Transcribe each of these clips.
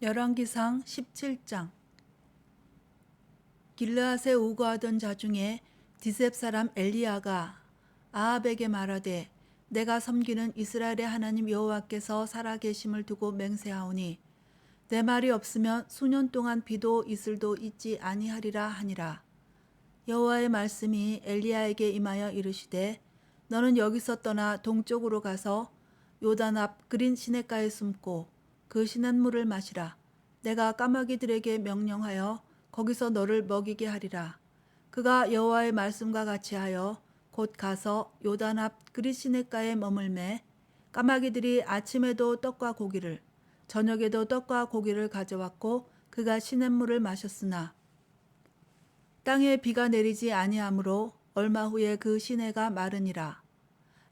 열왕기상 17장. 길르앗에 우거하던 자 중에 디셉 사람 엘리야가 아합에게 말하되 내가 섬기는 이스라엘의 하나님 여호와께서 살아계심을 두고 맹세하오니 내 말이 없으면 수년 동안 비도 이슬도 있지 아니하리라 하니라. 여호와의 말씀이 엘리야에게 임하여 이르시되 너는 여기서 떠나 동쪽으로 가서 요단 앞 그린 시냇가에 숨고 그 시냇물을 마시라. 내가 까마귀들에게 명령하여 거기서 너를 먹이게 하리라. 그가 여호와의 말씀과 같이 하여 곧 가서 요단 앞 그릿 시냇가에 머물매 까마귀들이 아침에도 떡과 고기를 저녁에도 떡과 고기를 가져왔고 그가 시냇물을 마셨으나 땅에 비가 내리지 아니하므로 얼마 후에 그 시내가 마르니라.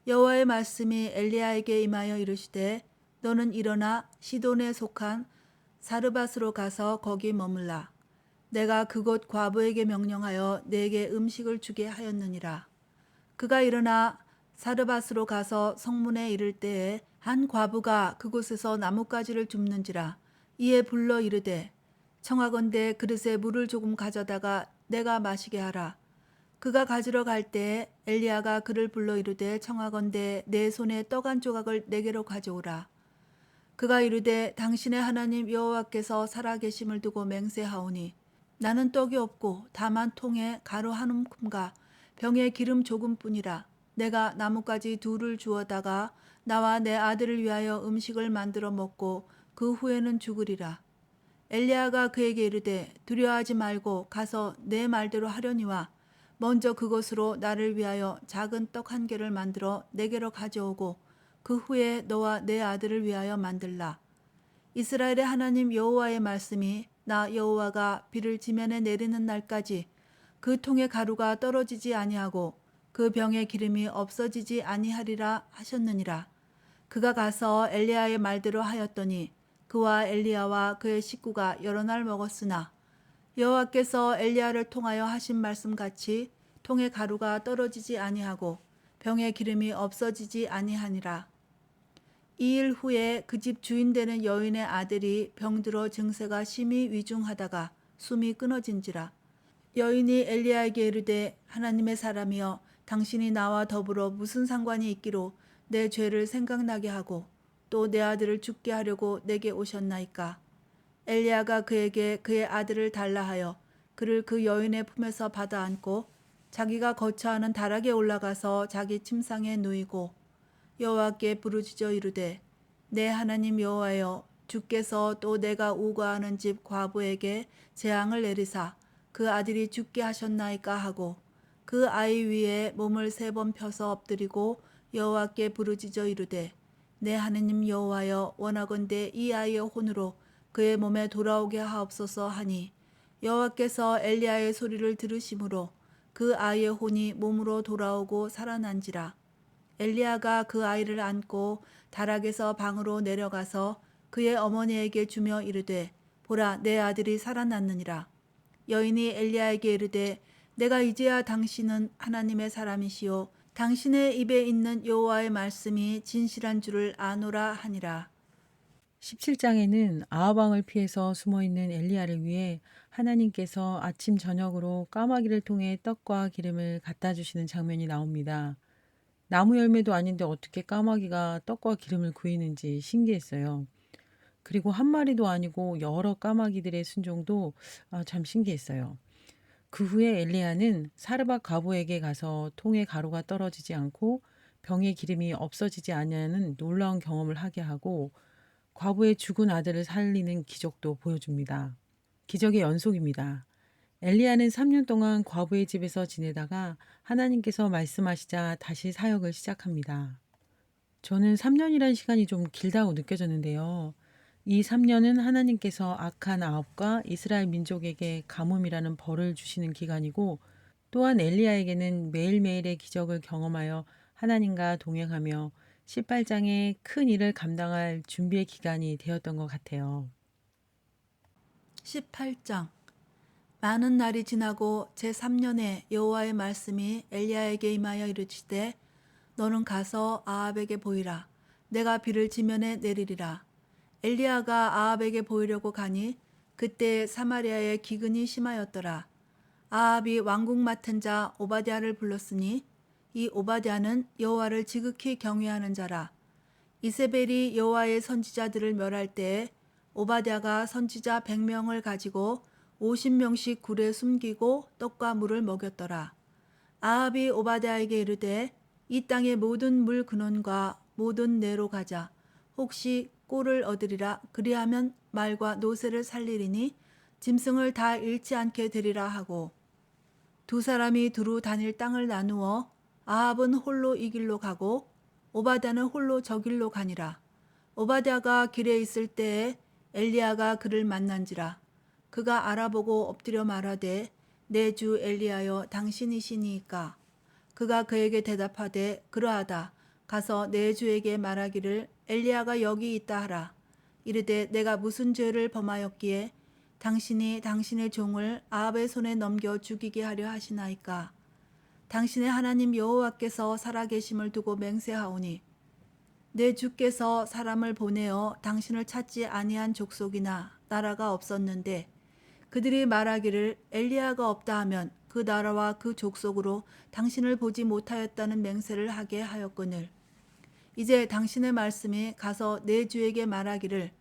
여호와의 말씀이 엘리야에게 임하여 이르시되 너는 일어나 시돈에 속한 사르밧으로 가서 거기 머물라. 내가 그곳 과부에게 명령하여 내게 음식을 주게 하였느니라. 그가 일어나 사르밧으로 가서 성문에 이를 때에 한 과부가 그곳에서 나뭇가지를 줍는지라. 이에 불러 이르되 청하건대 그릇에 물을 조금 가져다가 내가 마시게 하라. 그가 가지러 갈 때에 엘리야가 그를 불러 이르되 청하건대 내 손에 떡 한 조각을 내게로 가져오라. 그가 이르되 당신의 하나님 여호와께서 살아계심을 두고 맹세하오니 나는 떡이 없고 다만 통에 가루 한 움큼과 병에 기름 조금뿐이라. 내가 나뭇가지 둘을 주어다가 나와 내 아들을 위하여 음식을 만들어 먹고 그 후에는 죽으리라. 엘리야가 그에게 이르되 두려워하지 말고 가서 내 말대로 하려니와 먼저 그것으로 나를 위하여 작은 떡 한 개를 만들어 내게로 가져오고 그 후에 너와 내 아들을 위하여 만들라. 이스라엘의 하나님 여호와의 말씀이 나 여호와가 비를 지면에 내리는 날까지 그 통의 가루가 떨어지지 아니하고 그 병의 기름이 없어지지 아니하리라 하셨느니라. 그가 가서 엘리야의 말대로 하였더니 그와 엘리야와 그의 식구가 여러 날 먹었으나 여호와께서 엘리야를 통하여 하신 말씀같이 통의 가루가 떨어지지 아니하고 병의 기름이 없어지지 아니하니라. 2일 후에 그 집 주인 되는 여인의 아들이 병들어 증세가 심히 위중하다가 숨이 끊어진지라. 여인이 엘리야에게 이르되 하나님의 사람이여 당신이 나와 더불어 무슨 상관이 있기로 내 죄를 생각나게 하고 또 내 아들을 죽게 하려고 내게 오셨나이까. 엘리야가 그에게 그의 아들을 달라 하여 그를 그 여인의 품에서 받아 안고 자기가 거처하는 다락에 올라가서 자기 침상에 누이고 여호와께 부르짖어 이르되 내 하나님 여호와여 주께서 또 내가 우거하는 집 과부에게 재앙을 내리사 그 아들이 죽게 하셨나이까 하고 그 아이 위에 몸을 3번 펴서 엎드리고 여호와께 부르짖어 이르되 내 하나님 여호와여 원하건대 이 아이의 혼으로 그의 몸에 돌아오게 하옵소서 하니 여호와께서 엘리야의 소리를 들으심으로 그 아이의 혼이 몸으로 돌아오고 살아난지라. 엘리야가 그 아이를 안고 다락에서 방으로 내려가서 그의 어머니에게 주며 이르되 보라 내 아들이 살아났느니라. 여인이 엘리야에게 이르되 내가 이제야 당신은 하나님의 사람이시요 당신의 입에 있는 여호와의 말씀이 진실한 줄을 아노라 하니라. 17장에는 아합 왕을 피해서 숨어 있는 엘리야를 위해 하나님께서 아침 저녁으로 까마귀를 통해 떡과 기름을 갖다 주시는 장면이 나옵니다. 나무 열매도 아닌데 어떻게 까마귀가 떡과 기름을 구이는지 신기했어요. 그리고 한 마리도 아니고 여러 까마귀들의 순종도 참 신기했어요. 그 후에 엘리야는 사르밧 과부에게 가서 통에 가루가 떨어지지 않고 병의 기름이 없어지지 않냐는 놀라운 경험을 하게 하고 과부의 죽은 아들을 살리는 기적도 보여줍니다. 기적의 연속입니다. 엘리야는 3년 동안 과부의 집에서 지내다가 하나님께서 말씀하시자 다시 사역을 시작합니다. 저는 3년이란 시간이 좀 길다고 느껴졌는데요. 이 3년은 하나님께서 악한 아합과 이스라엘 민족에게 가뭄이라는 벌을 주시는 기간이고 또한 엘리야에게는 매일매일의 기적을 경험하여 하나님과 동행하며 18장의 큰 일을 감당할 준비의 기간이 되었던 것 같아요. 18장. 많은 날이 지나고 제3년에 여호와의 말씀이 엘리야에게 임하여 이르시되 너는 가서 아합에게 보이라. 내가 비를 지면에 내리리라. 엘리야가 아합에게 보이려고 가니 그때 사마리아에 기근이 심하였더라. 아합이 왕궁 맡은 자 오바댜를 불렀으니 이 오바댜는 여호와를 지극히 경외하는 자라. 이세벨이 여호와의 선지자들을 멸할 때에 오바댜가 선지자 100명을 가지고 50명씩 굴에 숨기고 떡과 물을 먹였더라. 아합이 오바댜에게 이르되 이 땅의 모든 물 근원과 모든 내로 가자. 혹시 꼴을 얻으리라. 그리하면 말과 노새를 살리리니 짐승을 다 잃지 않게 되리라 하고 두 사람이 두루 다닐 땅을 나누어 아합은 홀로 이 길로 가고 오바댜는 홀로 저 길로 가니라. 오바댜가 길에 있을 때에 엘리야가 그를 만난지라. 그가 알아보고 엎드려 말하되 내 주 엘리야여 당신이시니이까. 그가 그에게 대답하되 그러하다. 가서 내 주에게 말하기를 엘리야가 여기 있다 하라. 이르되 내가 무슨 죄를 범하였기에 당신이 당신의 종을 아합의 손에 넘겨 죽이게 하려 하시나이까. 당신의 하나님 여호와께서 살아계심을 두고 맹세하오니 내 주께서 사람을 보내어 당신을 찾지 아니한 족속이나 나라가 없었는데 그들이 말하기를 엘리야가 없다 하면 그 나라와 그 족속으로 당신을 보지 못하였다는 맹세를 하게 하였거늘 이제 당신의 말씀이 가서 내 주에게 말하기를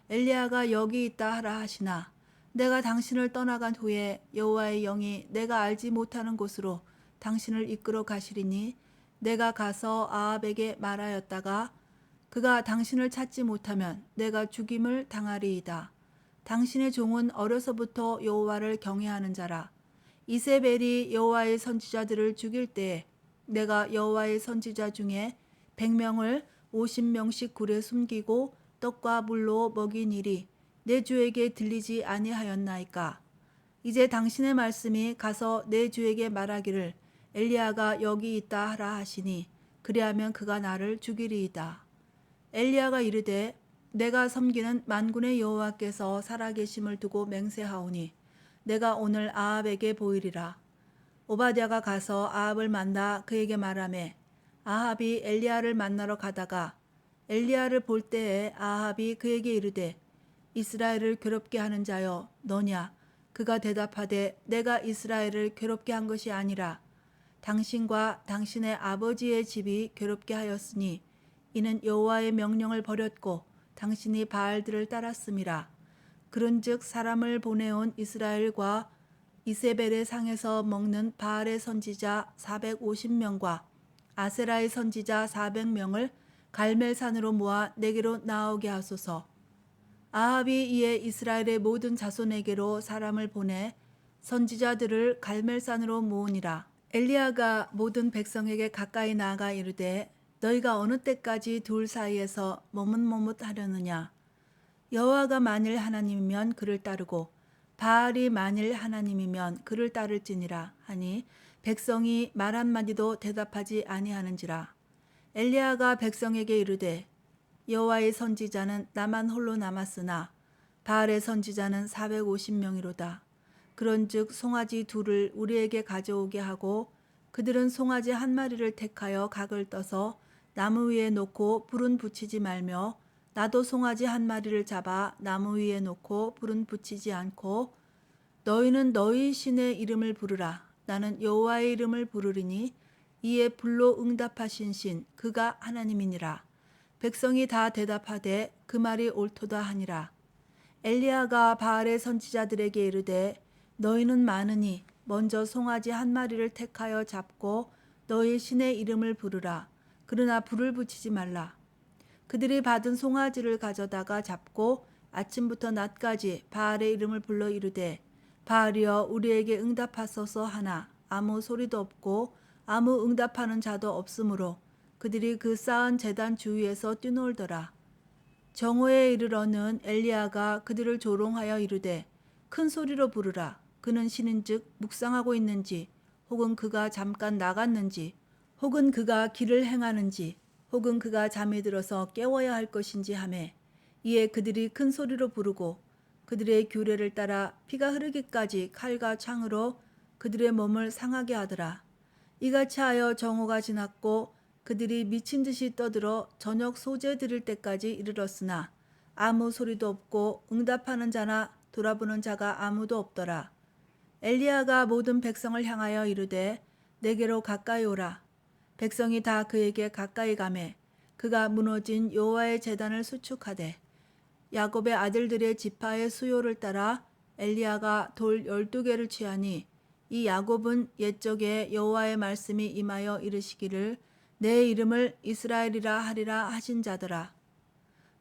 엘리야가 여기 있다 하라 하시나 내가 당신을 떠나간 후에 여호와의 영이 내가 알지 못하는 곳으로 당신을 이끌어 가시리니 내가 가서 아합에게 말하였다가 그가 당신을 찾지 못하면 내가 죽임을 당하리이다. 당신의 종은 어려서부터 여호와를 경외하는 자라. 이세벨이 여호와의 선지자들을 죽일 때에 내가 여호와의 선지자 중에 100명을 50명씩 굴에 숨기고 떡과 물로 먹인 일이 내 주에게 들리지 아니하였나이까. 이제 당신의 말씀이 가서 내 주에게 말하기를 엘리야가 여기 있다 하라 하시니 그리하면 그가 나를 죽이리이다. 엘리야가 이르되 내가 섬기는 만군의 여호와께서 살아계심을 두고 맹세하오니 내가 오늘 아합에게 보이리라. 오바댜가 가서 아합을 만나 그에게 말하매 아합이 엘리야를 만나러 가다가 엘리야를 볼 때에 아합이 그에게 이르되 이스라엘을 괴롭게 하는 자여 너냐. 그가 대답하되 내가 이스라엘을 괴롭게 한 것이 아니라 당신과 당신의 아버지의 집이 괴롭게 하였으니 이는 여호와의 명령을 버렸고 당신이 바알들을 따랐음이라. 그런즉 사람을 보내온 이스라엘과 이세벨의 상에서 먹는 바알의 선지자 450명과 아세라의 선지자 400명을 갈멜산으로 모아 내게로 나오게 하소서. 아합이 이에 이스라엘의 모든 자손에게로 사람을 보내 선지자들을 갈멜산으로 모으니라. 엘리야가 모든 백성에게 가까이 나아가 이르되 너희가 어느 때까지 둘 사이에서 머뭇머뭇하려느냐. 여호와가 만일 하나님이면 그를 따르고 바알이 만일 하나님이면 그를 따를지니라 하니 백성이 말 한마디도 대답하지 아니하는지라. 엘리야가 백성에게 이르되 여호와의 선지자는 나만 홀로 남았으나 바알의 선지자는 450명이로다. 그런즉 송아지 둘을 우리에게 가져오게 하고 그들은 송아지 한 마리를 택하여 각을 떠서 나무 위에 놓고 불은 붙이지 말며 나도 송아지 한 마리를 잡아 나무 위에 놓고 불은 붙이지 않고 너희는 너희 신의 이름을 부르라. 나는 여호와의 이름을 부르리니 이에 불로 응답하신 신 그가 하나님이니라. 백성이 다 대답하되 그 말이 옳도다 하니라. 엘리야가 바알의 선지자들에게 이르되 너희는 많으니 먼저 송아지 한 마리를 택하여 잡고 너희 신의 이름을 부르라. 그러나 불을 붙이지 말라. 그들이 받은 송아지를 가져다가 잡고 아침부터 낮까지 바알의 이름을 불러 이르되 바알이여 우리에게 응답하소서 하나 아무 소리도 없고 아무 응답하는 자도 없으므로 그들이 그 쌓은 제단 주위에서 뛰놀더라. 정오에 이르러는 엘리야가 그들을 조롱하여 이르되 큰 소리로 부르라. 그는 신인즉 묵상하고 있는지 혹은 그가 잠깐 나갔는지 혹은 그가 길을 행하는지 혹은 그가 잠이 들어서 깨워야 할 것인지 하매 이에 그들이 큰 소리로 부르고 그들의 규례를 따라 피가 흐르기까지 칼과 창으로 그들의 몸을 상하게 하더라. 이같이 하여 정오가 지났고 그들이 미친 듯이 떠들어 저녁 소재 드릴 때까지 이르렀으나 아무 소리도 없고 응답하는 자나 돌아보는 자가 아무도 없더라. 엘리야가 모든 백성을 향하여 이르되 내게로 가까이 오라. 백성이 다 그에게 가까이 가매 그가 무너진 여호와의 제단을 수축하되 야곱의 아들들의 지파의 수요를 따라 엘리야가 돌 12개를 취하니 이 야곱은 옛적에 여호와의 말씀이 임하여 이르시기를 내 이름을 이스라엘이라 하리라 하신 자더라.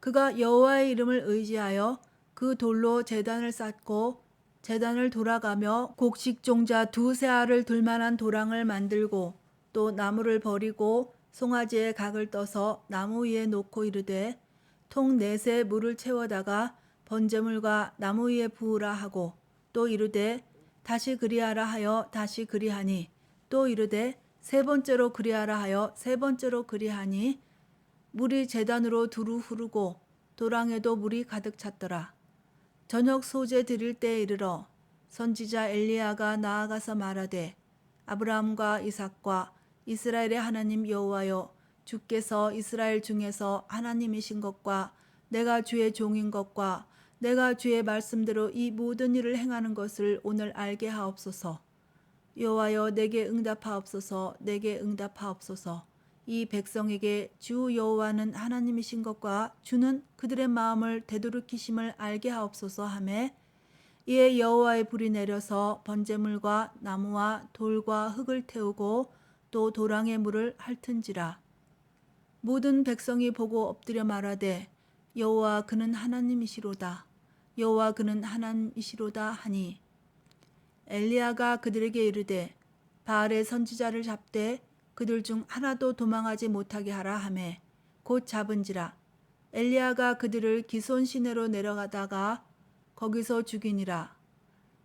그가 여호와의 이름을 의지하여 그 돌로 제단을 쌓고 제단을 돌아가며 곡식 종자 두세 알을 둘만한 도랑을 만들고 또 나무를 버리고 송아지의 각을 떠서 나무 위에 놓고 이르되 통 넷에 물을 채워다가 번제물과 나무 위에 부으라 하고 또 이르되 다시 그리하라 하여 다시 그리하니 또 이르되 세 번째로 그리하라 하여 세 번째로 그리하니 물이 제단으로 두루 흐르고 도랑에도 물이 가득 찼더라. 저녁 소제 드릴 때에 이르러 선지자 엘리야가 나아가서 말하되 아브라함과 이삭과 이스라엘의 하나님 여호와여 주께서 이스라엘 중에서 하나님이신 것과 내가 주의 종인 것과 내가 주의 말씀대로 이 모든 일을 행하는 것을 오늘 알게 하옵소서. 여호와여 내게 응답하옵소서. 내게 응답하옵소서. 이 백성에게 주 여호와는 하나님이신 것과 주는 그들의 마음을 되돌이키심을 알게 하옵소서 하매 이에 여호와의 불이 내려서 번제물과 나무와 돌과 흙을 태우고 또 도랑의 물을 핥은지라. 모든 백성이 보고 엎드려 말하되 여호와 그는 하나님이시로다. 여호와 그는 하나님이시로다 하니 엘리야가 그들에게 이르되 바알의 선지자를 잡되 그들 중 하나도 도망하지 못하게 하라 하매 곧 잡은지라. 엘리야가 그들을 기손 시내로 내려가다가 거기서 죽이니라.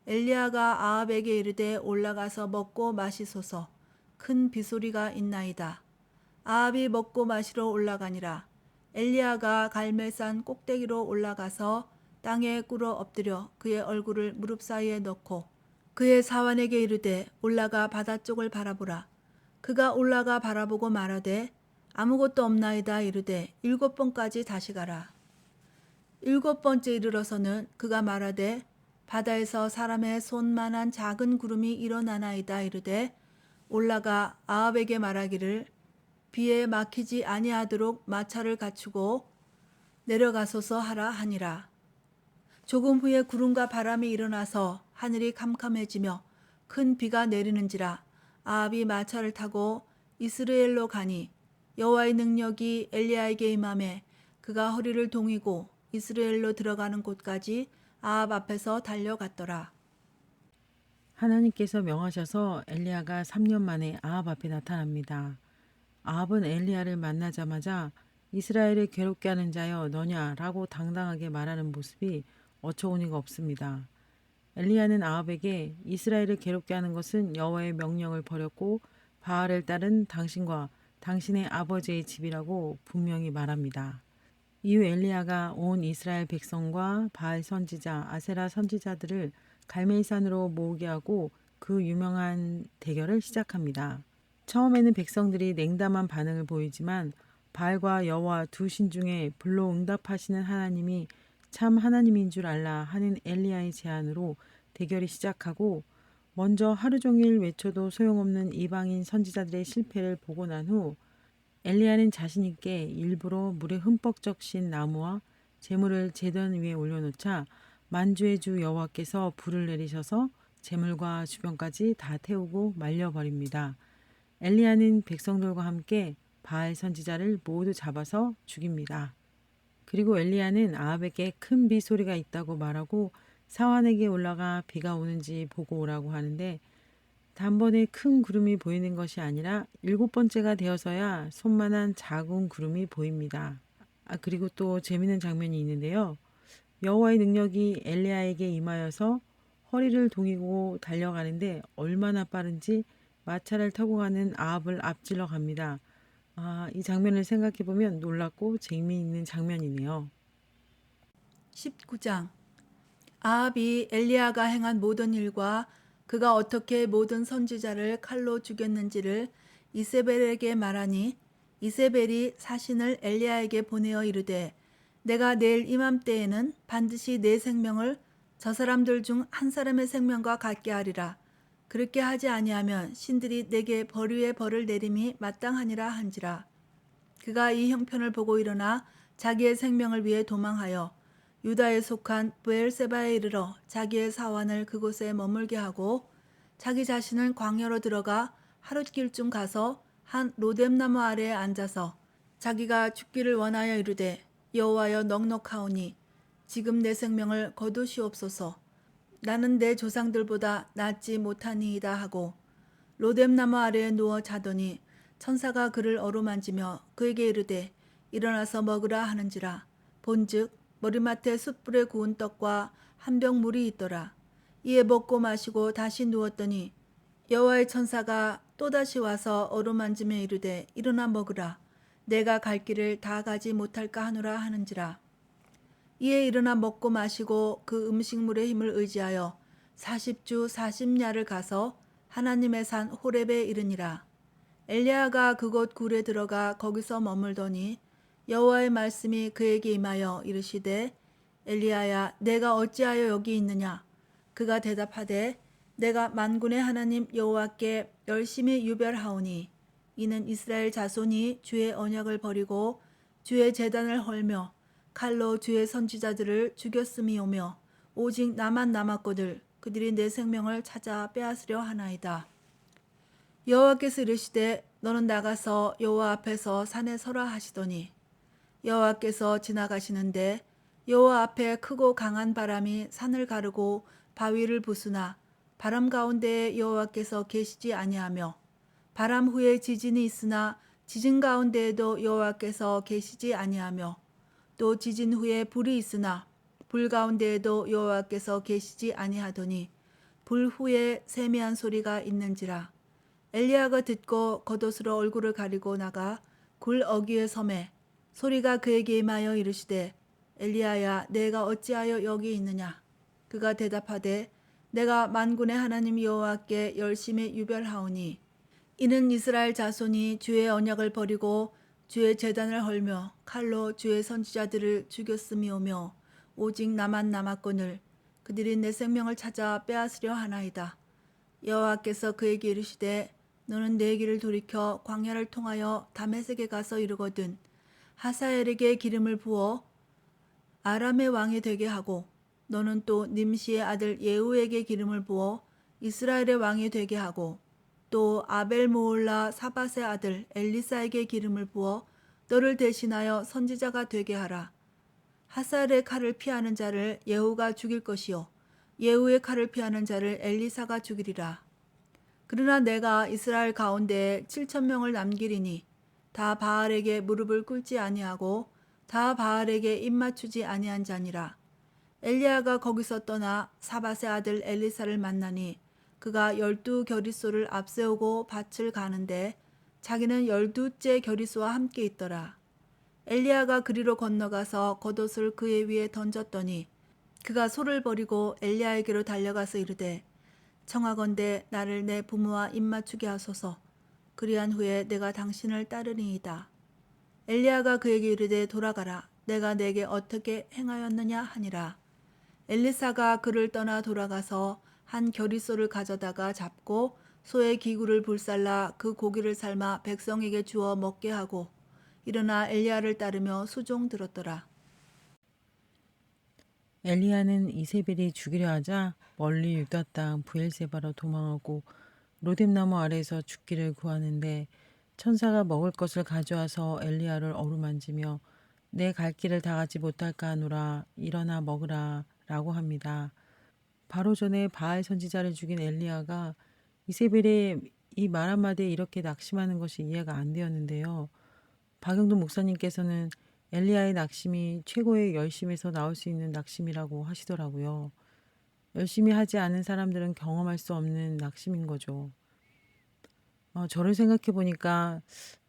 엘리야가 아합에게 이르되 올라가서 먹고 마시소서. 큰 비소리가 있나이다. 아합이 먹고 마시러 올라가니라. 엘리야가 갈멜산 꼭대기로 올라가서 땅에 꿇어 엎드려 그의 얼굴을 무릎 사이에 넣고 그의 사환에게 이르되 올라가 바다 쪽을 바라보라. 그가 올라가 바라보고 말하되 아무것도 없나이다 이르되 7번까지 다시 가라. 7번째 이르러서는 그가 말하되 바다에서 사람의 손만한 작은 구름이 일어나나이다 이르되 올라가 아합에게 말하기를 비에 막히지 아니하도록 마차를 갖추고 내려가소서 하라 하니라. 조금 후에 구름과 바람이 일어나서 하늘이 캄캄해지며 큰 비가 내리는지라. 아합이 마차를 타고 이스라엘로 가니 여호와의 능력이 엘리야에게 임하매 그가 허리를 동이고 이스라엘로 들어가는 곳까지 아합 앞에서 달려갔더라. 하나님께서 명하셔서 엘리야가 3년 만에 아합 앞에 나타납니다. 아합은 엘리야를 만나자마자 이스라엘을 괴롭게 하는 자여 너냐라고 당당하게 말하는 모습이 어처구니가 없습니다. 엘리야는 아합에게 이스라엘을 괴롭게 하는 것은 여호와의 명령을 버렸고 바알을 따른 당신과 당신의 아버지의 집이라고 분명히 말합니다. 이후 엘리야가 온 이스라엘 백성과 바알 선지자, 아세라 선지자들을 갈멜산으로 모으게 하고 그 유명한 대결을 시작합니다. 처음에는 백성들이 냉담한 반응을 보이지만 바알과 여호와 두 신 중에 불로 응답하시는 하나님이 참 하나님인 줄 알라 하는 엘리야의 제안으로 대결이 시작하고 먼저 하루 종일 외쳐도 소용없는 이방인 선지자들의 실패를 보고 난 후 엘리야는 자신 있게 일부러 물에 흠뻑 적신 나무와 재물을 제단 위에 올려놓자 만주의 주 여호와께서 불을 내리셔서 재물과 주변까지 다 태우고 말려버립니다. 엘리야는 백성들과 함께 바알 선지자를 모두 잡아서 죽입니다. 그리고 엘리야는 아합에게 큰 비 소리가 있다고 말하고 사환에게 올라가 비가 오는지 보고 오라고 하는데 단번에 큰 구름이 보이는 것이 아니라 7번째가 되어서야 손만한 작은 구름이 보입니다. 그리고 또 재미있는 장면이 있는데요. 여호와의 능력이 엘리야에게 임하여서 허리를 동이고 달려가는데 얼마나 빠른지 마차를 타고 가는 아합을 앞질러 갑니다. 이 장면을 생각해 보면 놀랍고 재미있는 장면이네요. 19장. 아합이 엘리야가 행한 모든 일과 그가 어떻게 모든 선지자를 칼로 죽였는지를 이세벨에게 말하니 이세벨이 사신을 엘리야에게 보내어 이르되 내가 내일 이맘때에는 반드시 내 생명을 저 사람들 중 한 사람의 생명과 같게 하리라. 그렇게 하지 아니하면 신들이 내게 벌 위에 벌을 내림이 마땅하니라 한지라. 그가 이 형편을 보고 일어나 자기의 생명을 위해 도망하여 유다에 속한 브엘세바에 이르러 자기의 사환을 그곳에 머물게 하고 자기 자신은 광야로 들어가 하룻길쯤 가서 한 로뎀나무 아래에 앉아서 자기가 죽기를 원하여 이르되 여호와여 넉넉하오니 지금 내 생명을 거두시옵소서. 나는 내 조상들보다 낫지 못하니이다 하고 로뎀나무 아래에 누워 자더니 천사가 그를 어루만지며 그에게 이르되 일어나서 먹으라 하는지라. 본즉 머리맡에 숯불에 구운 떡과 한 병 물이 있더라. 이에 먹고 마시고 다시 누웠더니 여호와의 천사가 또다시 와서 어루만지며 이르되 일어나 먹으라. 내가 갈 길을 다 가지 못할까 하노라 하는지라. 이에 일어나 먹고 마시고 그 음식물의 힘을 의지하여 40주 40야를 가서 하나님의 산 호렙에 이르니라. 엘리야가 그곳 굴에 들어가 거기서 머물더니 여호와의 말씀이 그에게 임하여 이르시되 엘리야야 내가 어찌하여 여기 있느냐. 그가 대답하되 내가 만군의 하나님 여호와께 열심히 유별하오니 이는 이스라엘 자손이 주의 언약을 버리고 주의 제단을 헐며 칼로 주의 선지자들을 죽였음이오며 오직 나만 남았거늘 그들이 내 생명을 찾아 빼앗으려 하나이다. 여호와께서 이르시되 너는 나가서 여호와 앞에서 산에 서라 하시더니 여호와께서 지나가시는데 여호와 앞에 크고 강한 바람이 산을 가르고 바위를 부수나 바람 가운데에 여호와께서 계시지 아니하며 바람 후에 지진이 있으나 지진 가운데에도 여호와께서 계시지 아니하며 또 지진 후에 불이 있으나 불 가운데에도 여호와께서 계시지 아니하더니 불 후에 세미한 소리가 있는지라. 엘리야가 듣고 겉옷으로 얼굴을 가리고 나가 굴 어귀에 섬에 소리가 그에게 임하여 이르시되 엘리야야 내가 어찌하여 여기 있느냐. 그가 대답하되 내가 만군의 하나님 여호와께 열심히 유별하오니 이는 이스라엘 자손이 주의 언약을 버리고 주의 제단을 헐며 칼로 주의 선지자들을 죽였음이오며 오직 나만 남았거늘 그들이 내 생명을 찾아 빼앗으려 하나이다. 여호와께서 그에게 이르시되 너는 내 길을 돌이켜 광야를 통하여 다메섹에 가서 이르거든 하사엘에게 기름을 부어 아람의 왕이 되게 하고 너는 또 님시의 아들 예후에게 기름을 부어 이스라엘의 왕이 되게 하고 또 아벨 모올라 사밧의 아들 엘리사에게 기름을 부어 너를 대신하여 선지자가 되게 하라. 하사엘의 칼을 피하는 자를 예후가 죽일 것이요 예후의 칼을 피하는 자를 엘리사가 죽이리라. 그러나 내가 이스라엘 가운데에 7,000명을 남기리니 다 바알에게 무릎을 꿇지 아니하고 다 바알에게 입맞추지 아니한 자니라. 엘리야가 거기서 떠나 사밧의 아들 엘리사를 만나니 그가 12겨릿소를 앞세우고 밭을 가는데 자기는 12째 겨릿소와 함께 있더라. 엘리야가 그리로 건너가서 겉옷을 그의 위에 던졌더니 그가 소를 버리고 엘리야에게로 달려가서 이르되 청하건대 나를 내 부모와 입맞추게 하소서. 그리한 후에 내가 당신을 따르리이다. 엘리야가 그에게 이르되 돌아가라. 내가 내게 어떻게 행하였느냐 하니라. 엘리사가 그를 떠나 돌아가서 한 겨릿소를 가져다가 잡고 소의 기구를 불살라 그 고기를 삶아 백성에게 주어 먹게 하고 일어나 엘리야를 따르며 수종 들었더라. 엘리야는 이세벨이 죽이려 하자 멀리 유다 땅 브엘세바로 도망하고 로뎀나무 아래에서 죽기를 구하는데 천사가 먹을 것을 가져와서 엘리야를 어루만지며 내 갈 길을 다 가지 못할까 하노라. 일어나 먹으라 라고 합니다. 바로 전에 바알 선지자를 죽인 엘리야가 이세벨의 이 말 한마디에 이렇게 낙심하는 것이 이해가 안 되었는데요. 박영돈 목사님께서는 엘리야의 낙심이 최고의 열심에서 나올 수 있는 낙심이라고 하시더라고요. 열심히 하지 않은 사람들은 경험할 수 없는 낙심인 거죠. 저를 생각해 보니까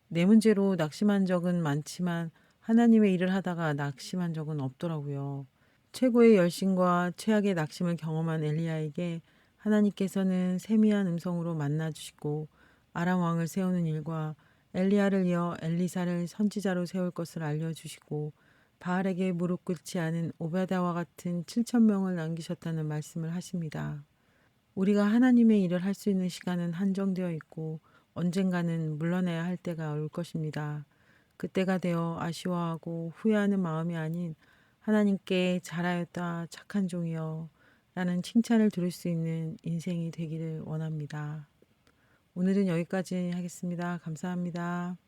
내 문제로 낙심한 적은 많지만 하나님의 일을 하다가 낙심한 적은 없더라고요. 최고의 열심과 최악의 낙심을 경험한 엘리야에게 하나님께서는 세미한 음성으로 만나 주시고 아람 왕을 세우는 일과 엘리야를 이어 엘리사를 선지자로 세울 것을 알려주시고 바알에게 무릎 꿇지 않은 오베다와 같은 7천 명을 남기셨다는 말씀을 하십니다. 우리가 하나님의 일을 할 수 있는 시간은 한정되어 있고 언젠가는 물러나야 할 때가 올 것입니다. 그때가 되어 아쉬워하고 후회하는 마음이 아닌 하나님께 잘하였다 착한 종이여 라는 칭찬을 들을 수 있는 인생이 되기를 원합니다. 오늘은 여기까지 하겠습니다. 감사합니다.